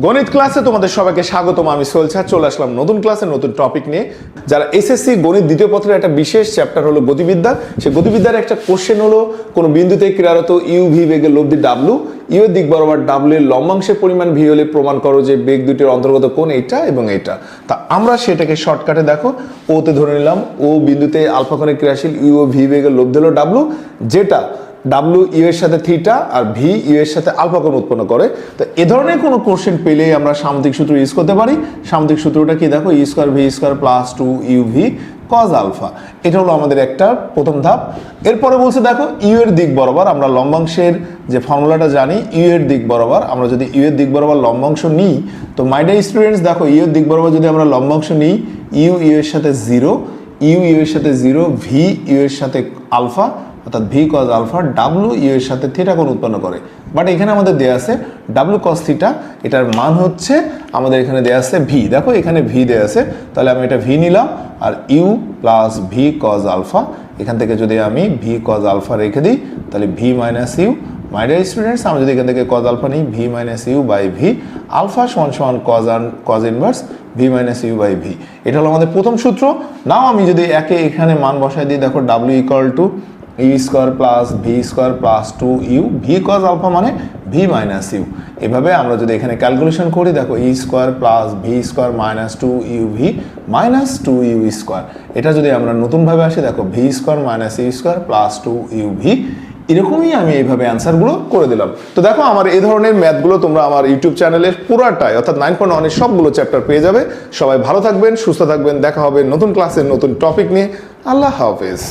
গণিত ক্লাসে তোমাদের সবাইকে স্বাগতম। আমি সোহেল স্যার চলে আসলাম নতুন ক্লাসে নতুন টপিক নিয়ে। যারা এসএসসি গণিত দ্বিতীয় পত্রের একটা বিশেষ চ্যাপ্টার হলো গতিবিদ্যা, সেই গতিবিদ্যার একটা কোশ্চেন হলো কোনো বিন্দুতে ক্রিয়ারত ইউ ভি বেগের লব্ধি ডাব্লু, ইউ এর দিক বরাবর ডাব্লু এর লম্বাংশের পরিমাণ ভি হলে প্রমাণ করো যে বেগ দুটির অন্তর্গত কোণ এইটা এবং এইটা। তা আমরা সেটাকে শর্টকাটে দেখো, ওতে ধরে নিলাম ও বিন্দুতে আলফা কোণে ক্রিয়াশীল ইউ ও ভি বেগের লব্ধি হলো ডাব্লু, যেটা ডাব্লু ইউ এর সাথে থিটা আর ভি ইউ এর সাথে আলফা কোণ উৎপন্ন করে। তো এ ধরনের কোনো কোশ্চেন পেলেই আমরা সামুদ্রিক সূত্র ইউজ করতে পারি। সামুদ্রিক সূত্রটা কি দেখো, E square V square plus 2 U V cos alpha. এটা হলো আমাদের একটা প্রথম ধাপ। এরপরে বলছে দেখো ইউ এর দিক বরাবর আমরা লম্বাংশের যে ফর্মুলাটা জানি, ইউ এর দিক বরাবর আমরা যদি ইউ এর দিক বরাবর লম্বাংশ নিই, তো মাই ডিয়ার স্টুডেন্টস দেখো ইউ এর দিক বরাবর যদি আমরা লম্বাংশ নিই, ইউ এর সাথে 0, ইউ এর সাথে 0, ভি এর সাথে আলফা অর্থাৎ V cos alpha, W U এর সাথে থিটা কোণ উৎপন্ন করে। বাট এখানে আমাদের দেয়া আছে ডাব্লু কজ থিটা, এটার মান হচ্ছে আমাদের এখানে দেয়া আছে ভি। দেখো এখানে ভি দেয়া আছে, তাহলে আমি এটা ভি নিলাম আর U plus V cos alpha, এখান থেকে যদি আমি ভি কজ আলফা রেখে দিই তাহলে V minus U. My dear students আমরা যদি এখান থেকে কজ আলফা নিই, V minus U by V, alpha সমান সমান cos inverse V minus U by V. এটা হলো আমাদের প্রথম সূত্র। নাও আমি যদি একে এখানে মান বসাই দিই, দেখো W equal to U square plus V square plus 2 U, V cos alpha মানে ভি মাইনাস ইউ। এভাবে আমরা যদি এখানে ক্যালকুলেশন করি, দেখো E square plus V square minus 2 U V minus 2 U square. এটা যদি আমরা নতুনভাবে আসি, দেখো V square minus U square plus 2 U V. এরকমই আমি এইভাবে অ্যান্সারগুলো করে দিলাম। তো দেখো আমার এই ধরনের ম্যাথগুলো তোমরা আমার ইউটিউব চ্যানেলের পুরাটাই অর্থাৎ 9.1 সবগুলো চ্যাপ্টার পেয়ে যাবে। সবাই ভালো থাকবেন, সুস্থ থাকবেন, দেখা হবে নতুন ক্লাসের নতুন টপিক নিয়ে। আল্লাহ হাফেজ।